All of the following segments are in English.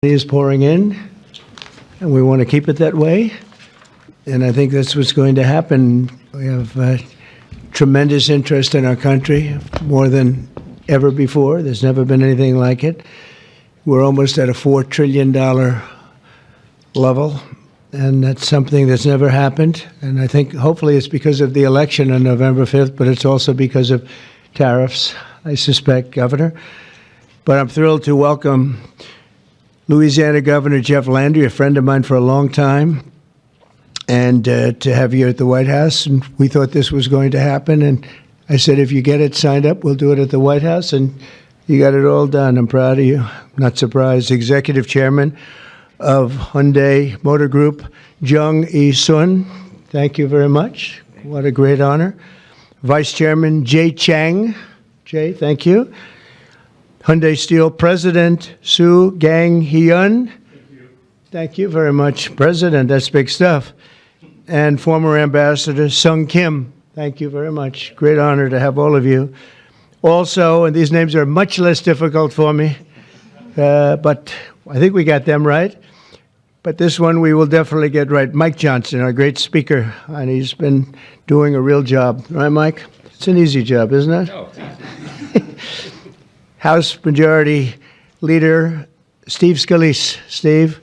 is pouring in, and we want to keep it that way. And I think that's what's going to happen. We have tremendous interest in our country, more than ever before. There's never been anything like it. We're almost at a $4 trillion level, and that's something that's never happened. And I think hopefully it's because of the election on November 5th, but it's also because of tariffs, I suspect, Governor. But I'm thrilled to welcome Louisiana Governor Jeff Landry, a friend of mine for a long time, and to have you at the White House. And we thought this was going to happen. And I said, if you get it signed up, we'll do it at the White House. And you got it all done. I'm proud of you. Not surprised. Executive Chairman of Hyundai Motor Group, Jung E-sun. Thank you very much. What a great honor. Vice Chairman Jay Chang. Jay, thank you. Hyundai Steel President Soo Gang-hyun. Thank you very much, President. That's big stuff. And former Ambassador Sung Kim. Thank you very much. Great honor to have all of you. Also, and these names are much less difficult for me, but I think we got them right. But this one we will definitely get right. Mike Johnson, our great speaker, and he's been doing a real job. Right, Mike? It's an easy job, isn't it? Oh, House Majority Leader Steve Scalise. Steve,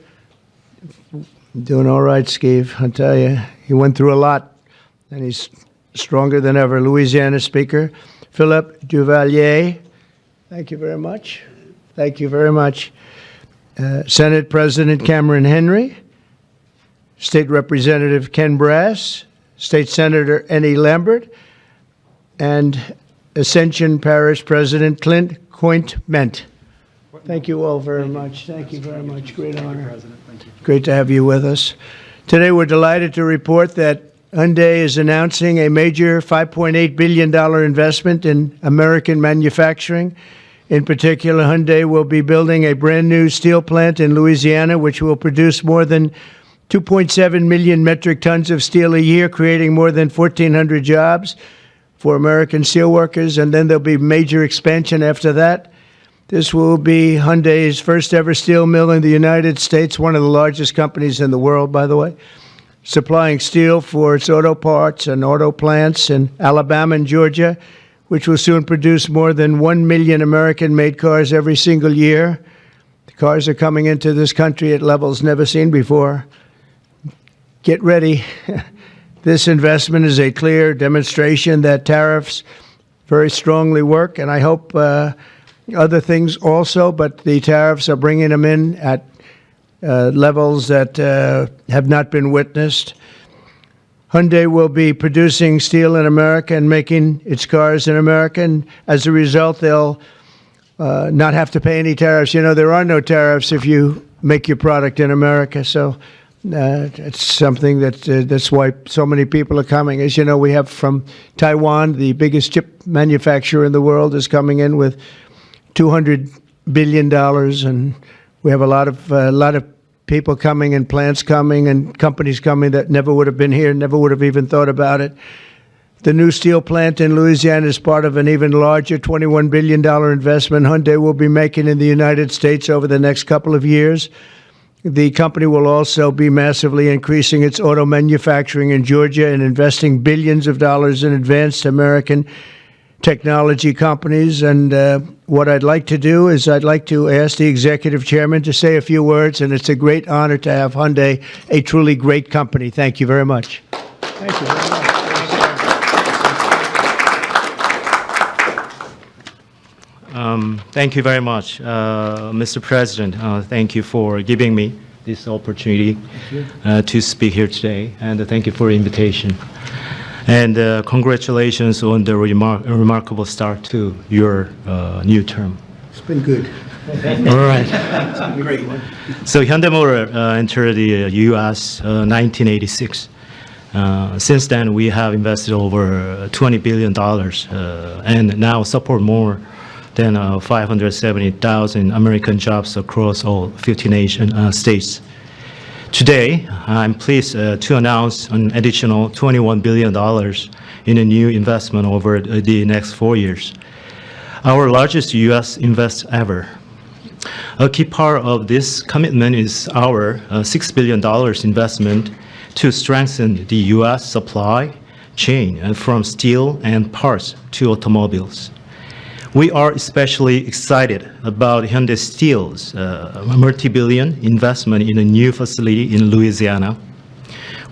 doing all right, Steve. I'll tell you, he went through a lot, and he's stronger than ever. Louisiana Speaker Philippe Duvalier. Thank you very much. Thank you very much. Senate President Cameron Henry. State Representative Ken Brass. State Senator Annie Lambert. And Ascension Parish President Clint Cointment. Thank you all very much. Thank you very much. Great honor. Great to have you with us. Today we're delighted to report that Hyundai is announcing a major $5.8 billion investment in American manufacturing. In particular, Hyundai will be building a brand new steel plant in Louisiana, which will produce more than 2.7 million metric tons of steel a year, creating more than 1,400 jobs for American steelworkers, and then there'll be major expansion after that. This will be Hyundai's first ever steel mill in the United States, one of the largest companies in the world, by the way, supplying steel for its auto parts and auto plants in Alabama and Georgia, which will soon produce more than 1 million American-made cars every single year. The cars are coming into this country at levels never seen before. Get ready. This investment is a clear demonstration that tariffs very strongly work, and I hope other things also, but the tariffs are bringing them in at levels that have not been witnessed. Hyundai will be producing steel in America and making its cars in America, and as a result, they'll not have to pay any tariffs. You know, there are no tariffs if you make your product in America, so it's something that's why so many people are coming. As you know, we have from Taiwan, the biggest chip manufacturer in the world, is coming in with $200 billion, and we have a lot of people coming and plants coming and companies coming that never would have been here, never would have even thought about it. The new steel plant in Louisiana is part of an even larger $21 billion investment Hyundai will be making in the United States over the next couple of years. The company will also be massively increasing its auto manufacturing in Georgia and investing billions of dollars in advanced American technology companies. And what I'd like to do is I'd like to ask the executive chairman to say a few words, and it's a great honor to have Hyundai, a truly great company. Thank you very much. Thank you very much. Thank you very much, Mr. President. Thank you for giving me this opportunity to speak here today, and thank you for the invitation. And congratulations on the remarkable start to your new term. It's been good. All right. It's been a great one. So Hyundai Motor entered the U.S. 1986. Since then, we have invested over $20 billion and now support more than 570,000 American jobs across all 50 states. Today, I'm pleased to announce an additional $21 billion in a new investment over the next 4 years, our largest U.S. invest ever. A key part of this commitment is our $6 billion investment to strengthen the U.S. supply chain from steel and parts to automobiles. We are especially excited about Hyundai Steel's multi-billion investment in a new facility in Louisiana,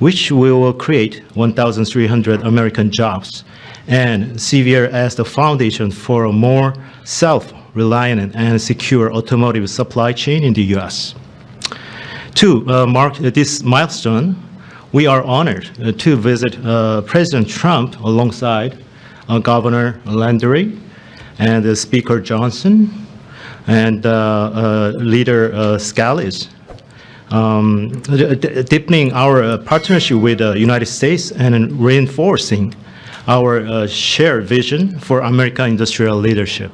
which will create 1,300 American jobs and serve as the foundation for a more self-reliant and secure automotive supply chain in the U.S. To mark this milestone, we are honored to visit President Trump alongside Governor Landry and Speaker Johnson and Leader Scalise, deepening our partnership with the United States and reinforcing our shared vision for American industrial leadership.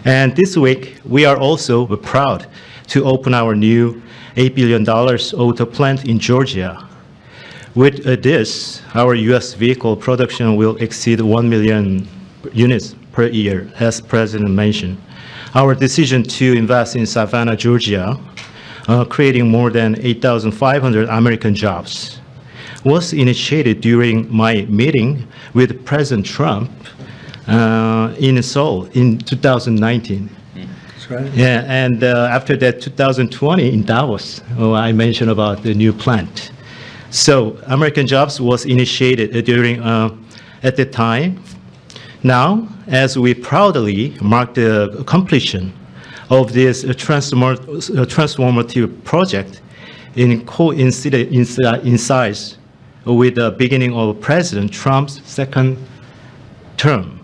And this week, we are also proud to open our new $8 billion auto plant in Georgia. With this, our U.S. vehicle production will exceed 1 million units per year, as President mentioned. Our decision to invest in Savannah, Georgia, creating more than 8,500 American jobs, was initiated during my meeting with President Trump in Seoul in 2019. That's right. Yeah, and after that, 2020 in Davos, I mentioned about the new plant. So American Jobs was initiated during at the time. Now, as we proudly mark the completion of this transformative project coincides with the beginning of President Trump's second term,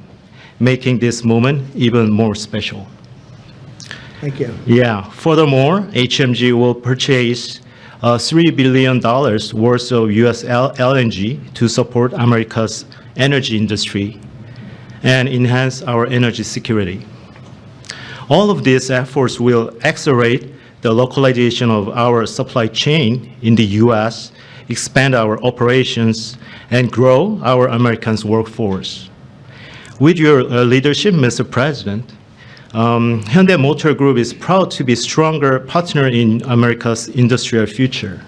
making this moment even more special. Thank you. Yeah. Furthermore, HMG will purchase $3 billion worth of U.S. LNG to support America's energy industry and enhance our energy security. All of these efforts will accelerate the localization of our supply chain in the U.S., expand our operations, and grow our American workforce. With your leadership, Mr. President, Hyundai Motor Group is proud to be a stronger partner in America's industrial future.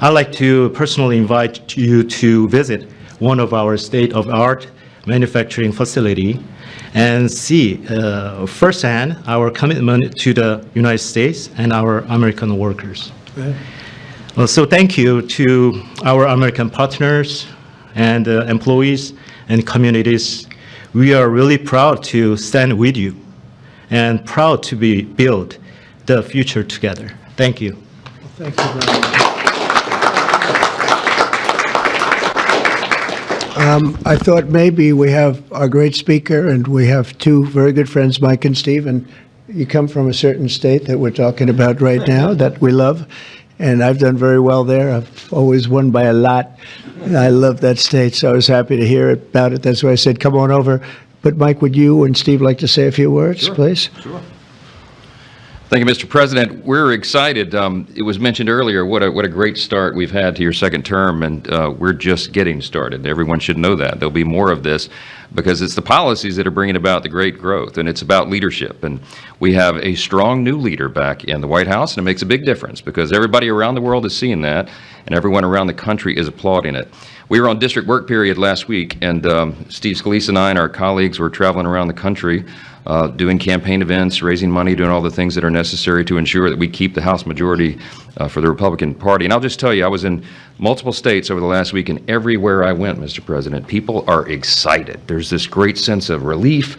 I'd like to personally invite you to visit one of our state-of-the-art manufacturing facility and see firsthand our commitment to the United States and our American workers. Right. So thank you to our American partners and employees and communities. We are really proud to stand with you and proud to build the future together. Thank you. Thank you very much. I thought maybe we have our great speaker, and we have two very good friends, Mike and Steve, and you come from a certain state that we're talking about right now that we love, and I've done very well there. I've always won by a lot. I love that state, so I was happy to hear about it. That's why I said, come on over. But Mike, would you and Steve like to say a few words, Sure. please? Sure. Thank you, Mr. President. We're excited. It was mentioned earlier what a great start we've had to your second term, and we're just getting started. Everyone should know that. There'll be more of this because it's the policies that are bringing about the great growth, and it's about leadership. And we have a strong new leader back in the White House, and it makes a big difference because everybody around the world is seeing that, and everyone around the country is applauding it. We were on district work period last week, and Steve Scalise and I and our colleagues were traveling around the country doing campaign events, raising money, doing all the things that are necessary to ensure that we keep the House majority for the Republican Party. And I'll just tell you, I was in multiple states over the last week, and everywhere I went, Mr. President, people are excited. There's this great sense of relief,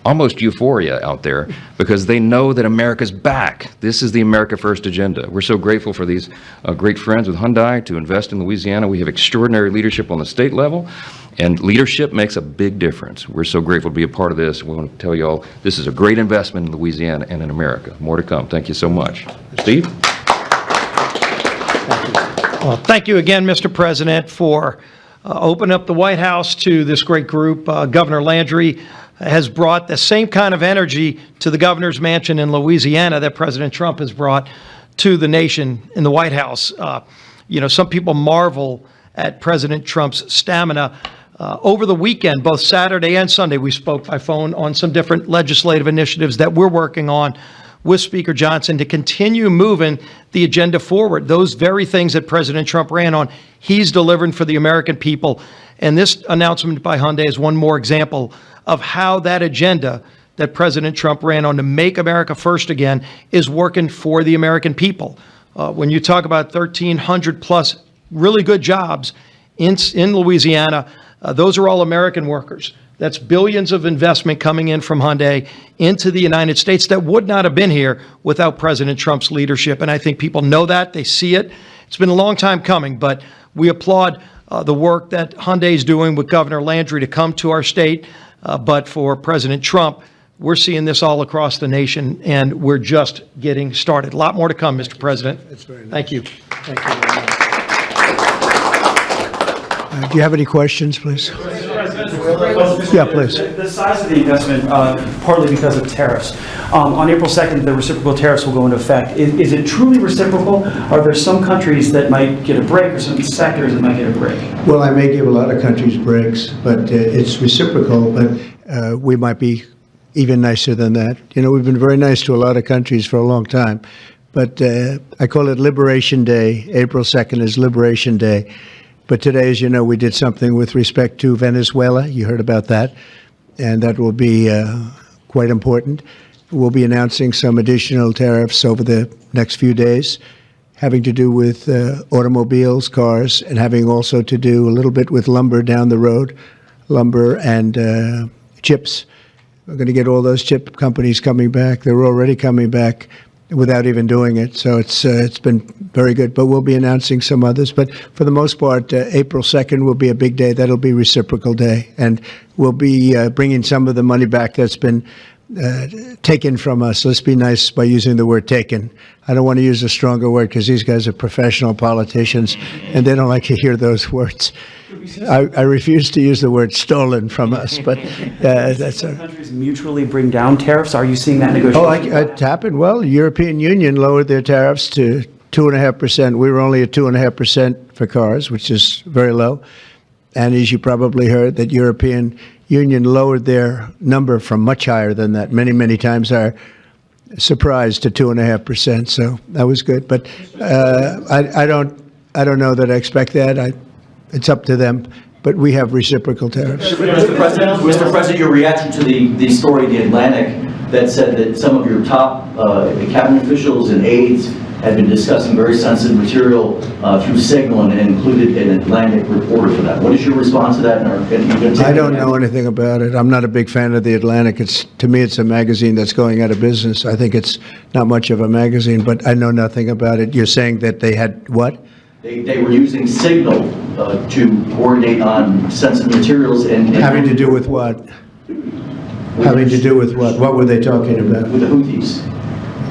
almost euphoria out there, because they know that America's back. This is the America First agenda. We're so grateful for these great friends with Hyundai to invest in Louisiana. We have extraordinary leadership on the state level, and leadership makes a big difference. We're so grateful to be a part of this. We want to tell you all this is a great investment in Louisiana and in America. More to come. Thank you so much. Steve? Well, thank you again, Mr. President, for opening up the White House to this great group. Governor Landry has brought the same kind of energy to the governor's mansion in Louisiana that President Trump has brought to the nation in the White House. Some people marvel at President Trump's stamina. Over the weekend, both Saturday and Sunday, we spoke by phone on some different legislative initiatives that we're working on with Speaker Johnson to continue moving the agenda forward. Those very things that President Trump ran on, he's delivering for the American people. And this announcement by Hyundai is one more example of how that agenda that President Trump ran on to make America first again is working for the American people. When you talk about 1,300 plus really good jobs in Louisiana, those are all American workers. That's billions of investment coming in from Hyundai into the United States that would not have been here without President Trump's leadership. And I think people know that. They see it. It's been a long time coming, but we applaud the work that Hyundai is doing with Governor Landry to come to our state. But for President Trump, we're seeing this all across the nation, and we're just getting started. A lot more to come, Mr. President. That's very nice. Thank you. Thank you very much. Do you have any questions, please? Yeah, please. The size of the investment, partly because of tariffs. On April 2nd, the reciprocal tariffs will go into effect. Is it truly reciprocal? Are there some countries that might get a break or some sectors that might get a break? Well, I may give a lot of countries breaks, but it's reciprocal, but we might be even nicer than that. You know, we've been very nice to a lot of countries for a long time, but I call it Liberation Day. April 2nd is Liberation Day. But today, as you know, we did something with respect to Venezuela. You heard about that, and that will be quite important. We'll be announcing some additional tariffs over the next few days, having to do with automobiles, cars, and having also to do a little bit with lumber down the road, lumber and chips. We're going to get all those chip companies coming back. They're already coming back without even doing it. So it's been very good. But we'll be announcing some others. But for the most part, April 2nd will be a big day. That'll be reciprocal day. And we'll be bringing some of the money back that's been taken from us. Let's be nice by using the word taken. I don't want to use a stronger word because these guys are professional politicians and they don't like to hear those words. I refuse to use the word stolen from us, but that's a... Countries mutually bring down tariffs. Are you seeing that negotiation? Oh, it happened. Well, the European Union lowered their tariffs to 2.5%. We were only at 2.5% for cars, which is very low. And as you probably heard, that European Union lowered their number from much higher than that, many, many times higher, surprised to 2.5%. So that was good. But I don't know that I expect that. It's up to them. But we have reciprocal tariffs. Mr. President, your reaction to the story in The Atlantic that said that some of your top cabinet officials and aides had been discussing very sensitive material through Signal and included an Atlantic reporter for that. What is your response to that? I don't know anything about it. I'm not a big fan of The Atlantic. To me, it's a magazine that's going out of business. I think it's not much of a magazine, but I know nothing about it. You're saying that they had what? They were using Signal to coordinate on sensitive materials and having to do with what? Having to do with what? What were they talking about? With the Houthis.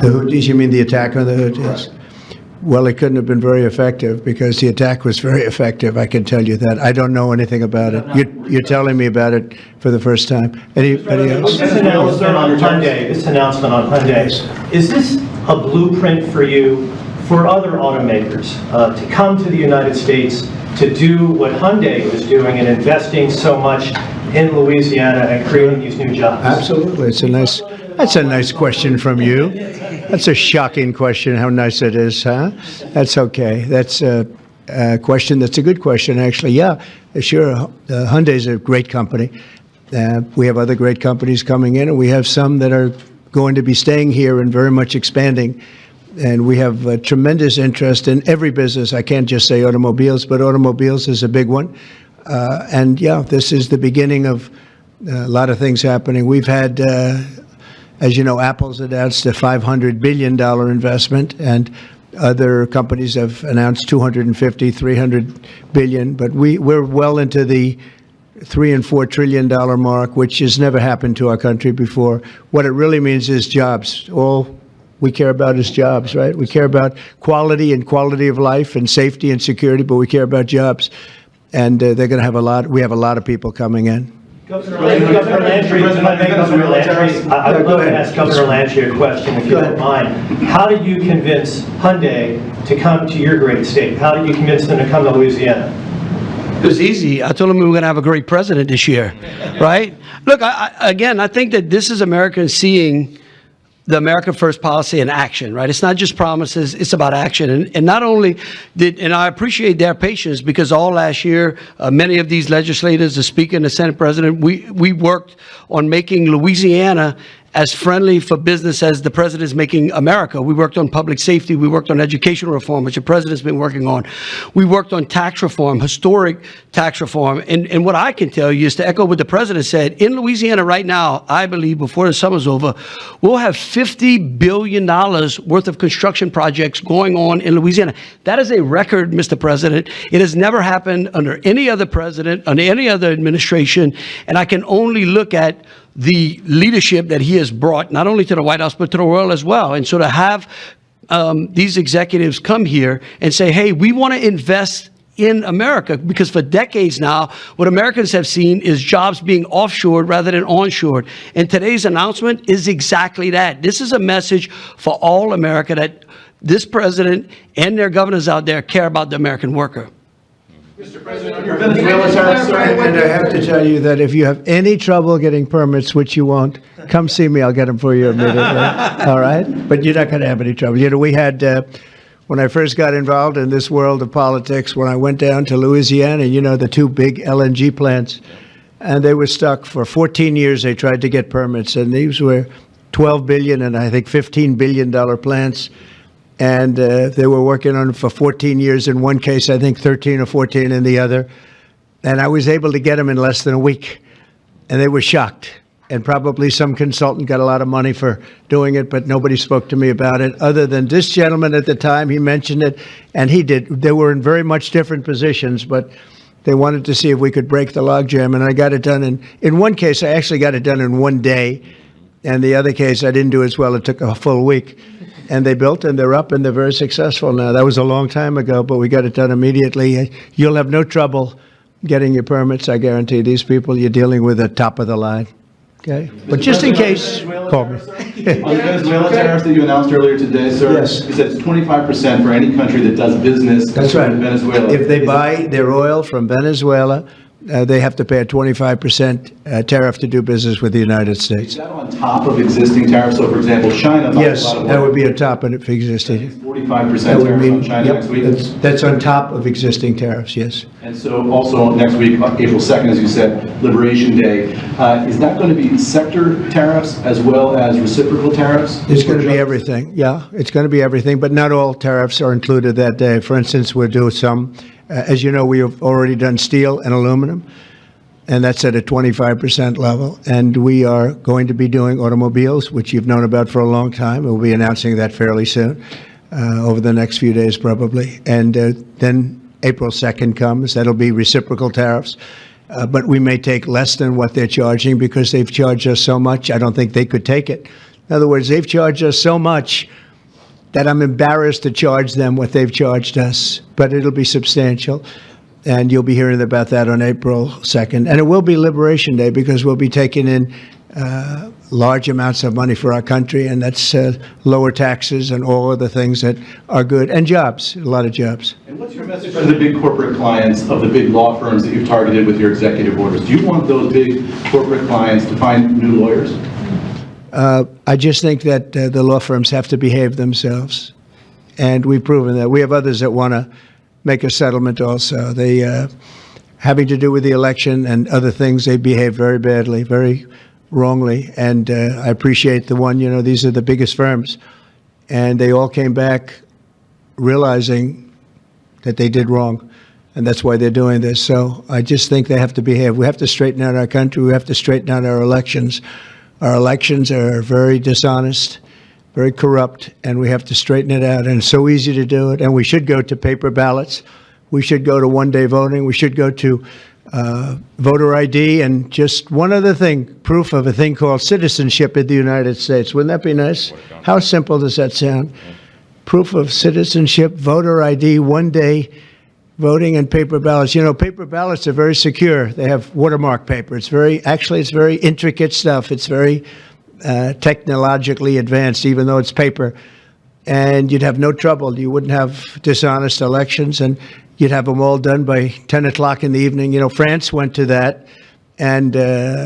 The Houthis? You mean the attack on the Houthis? Right. Well, it couldn't have been very effective because the attack was very effective. I can tell you that. I don't know anything about it. You're telling me about it for the first time. Anybody else? This announcement on Hyundai, is this a blueprint for you for other automakers to come to the United States to do what Hyundai was doing and investing so much in Louisiana and creating these new jobs? Absolutely. That's a nice question from you. That's a shocking question, how nice it is, huh? That's okay. That's a question that's a good question, actually. Yeah, sure. Hyundai's a great company. We have other great companies coming in, and we have some that are going to be staying here and very much expanding. And we have tremendous interest in every business. I can't just say automobiles, but automobiles is a big one. And yeah, this is the beginning of a lot of things happening. We've had, as you know, Apple's announced a $500 billion investment, and other companies have announced $250, $300 billion. But we're well into the $3 and $4 trillion mark, which has never happened to our country before. What it really means is jobs. All we care about is jobs, right? We care about quality and quality of life and safety and security, but we care about jobs. And they're going to have we have a lot of people coming in. Governor Landry, I would love to ask Governor Landry a question, if you don't mind. How did you convince Hyundai to come to your great state? How did you convince them to come to Louisiana? It was easy. I told them we were going to have a great president this year, right? Look, I think that this is Americans seeing the America First policy in action, right? It's not just promises, it's about action. And not only and I appreciate their patience, because all last year, many of these legislators, the Speaker and the Senate President, we worked on making Louisiana as friendly for business as the president is making America. We worked on public safety. We worked on education reform, which the president's been working on. We worked on tax reform, historic tax reform. And what I can tell you is to echo what the president said, in Louisiana right now, I believe before the summer's over, we'll have $50 billion worth of construction projects going on in Louisiana. That is a record, Mr. President. It has never happened under any other president, under any other administration. And I can only look at the leadership that he has brought, not only to the White House, but to the world as well. And so to have these executives come here and say, hey, we want to invest in America, because for decades now, what Americans have seen is jobs being offshored rather than onshored. And today's announcement is exactly that. This is a message for all America that this president and their governors out there care about the American worker. Mr. President, your Venezuela tariffs, and I have to tell you that if you have any trouble getting permits, which you won't, come see me. I'll get them for you immediately. All right? But you're not going to have any trouble. You know, we had, when I first got involved in this world of politics, when I went down to Louisiana, you know, the two big LNG plants, and they were stuck for 14 years. They tried to get permits, and these were $12 billion and I think $15 billion plants. And they were working on it for 14 years in one case, I think 13 or 14 in the other. And I was able to get them in less than a week. And they were shocked. And probably some consultant got a lot of money for doing it, but nobody spoke to me about it. Other than this gentleman at the time, he mentioned it, and he did. They were in very much different positions, but they wanted to see if we could break the logjam. And I got it done in one case, I actually got it done in one day. And the other case, I didn't do as well. It took a full week. And they built, and they're up, and they're very successful now. That was a long time ago, but we got it done immediately. You'll have no trouble getting your permits, I guarantee. These people, you're dealing with the top of the line. Okay? But just in case, call me. On the Venezuela tariffs that you announced earlier today, sir, Yes. you said it's 25% for any country that does business That's right. in Venezuela. If they buy their oil from Venezuela, they have to pay a 25% tariff to do business with the United States. Is that on top of existing tariffs? So, for example, China buys Yes, a lot of that oil. would be on top of existing. 45% That would tariffs mean, on China yep, next week. that's on top of existing tariffs, yes. And so also next week, April 2nd, as you said, Liberation Day. Is that going to be sector tariffs as well as reciprocal tariffs? It's going to be everything, yeah. It's going to be everything, but not all tariffs are included that day. For instance, we'll do some, as you know, we have already done steel and aluminum, and that's at a 25% level. And we are going to be doing automobiles, which you've known about for a long time. We'll be announcing that fairly soon, over the next few days probably. And then April 2nd comes. That'll be reciprocal tariffs. But we may take less than what they're charging because they've charged us so much. I don't think they could take it. In other words, they've charged us so much that I'm embarrassed to charge them what they've charged us. But it'll be substantial. And you'll be hearing about that on April 2nd. And it will be Liberation Day because we'll be taking in large amounts of money for our country, and that's lower taxes and all of the things that are good, and jobs, a lot of jobs. And what's your message to the big corporate clients of the big law firms that you've targeted with your executive orders? Do you want those big corporate clients to find new lawyers? I just think that the law firms have to behave themselves, and we've proven that. We have others that want to make a settlement also. They, having to do with the election and other things, they behave very badly, very wrongly, and I appreciate the one, you know, these are the biggest firms, and they all came back realizing that they did wrong, and that's why they're doing this. So I just think they have to behave. We have to straighten out our country. We have to straighten out our elections. Our elections are very dishonest, very corrupt, and we have to straighten it out. And it's so easy to do it. And we should go to paper ballots. We should go to one-day voting. We should go to voter ID. And just one other thing, proof of a thing called citizenship in the United States. Wouldn't that be nice? How simple does that sound? Proof of citizenship, voter ID, one-day voting, and paper ballots. You know, paper ballots are very secure. They have watermark paper. It's very intricate stuff. It's very technologically advanced, even though it's paper. And you'd have no trouble. You wouldn't have dishonest elections, and you'd have them all done by 10 o'clock in the evening. You know, France went to that, and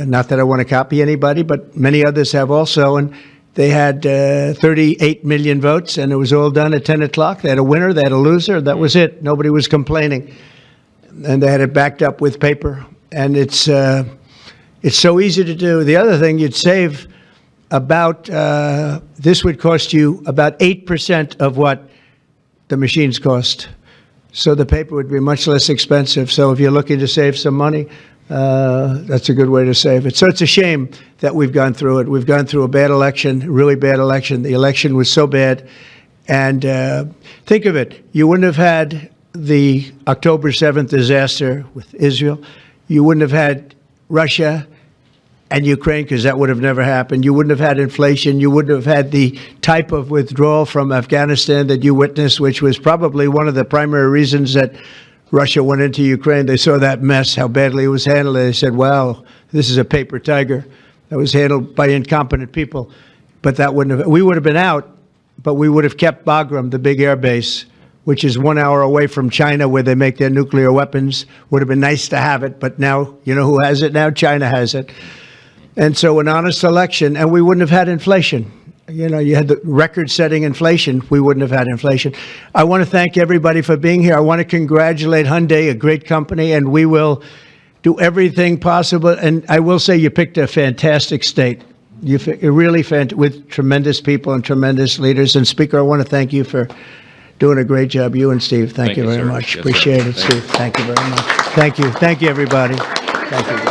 not that I want to copy anybody, but many others have also. And They had 38 million votes, and it was all done at 10 o'clock. They had a winner, they had a loser. That was it. Nobody was complaining. And they had it backed up with paper. And it's so easy to do. The other thing, you'd save about, this would cost you about 8% of what the machines cost. So the paper would be much less expensive. So if you're looking to save some money, that's a good way to save it. So it's a shame that we've gone through it. We've gone through a bad election, a really bad election. The election was so bad. And think of it. You wouldn't have had the October 7th disaster with Israel. You wouldn't have had Russia and Ukraine, because that would have never happened. You wouldn't have had inflation. You wouldn't have had the type of withdrawal from Afghanistan that you witnessed, which was probably one of the primary reasons that Russia went into Ukraine. They saw that mess, how badly it was handled. They said, wow, this is a paper tiger that was handled by incompetent people. But that wouldn't have, we would have been out, but we would have kept Bagram, the big air base, which is 1 hour away from China where they make their nuclear weapons. Would have been nice to have it, but now, you know who has it now? China has it. And so an honest election, and we wouldn't have had inflation. You know, you had the record-setting inflation. We wouldn't have had inflation. I want to thank everybody for being here. I want to congratulate Hyundai, a great company, and we will do everything possible. And I will say you picked a fantastic state. You're really with tremendous people and tremendous leaders. And Speaker, I want to thank you for doing a great job. You and Steve, thank you very sir. much. Yes, Appreciate sir. it, Thank you. Steve. Thank you very much. Thank you. Thank you, everybody. Thank you.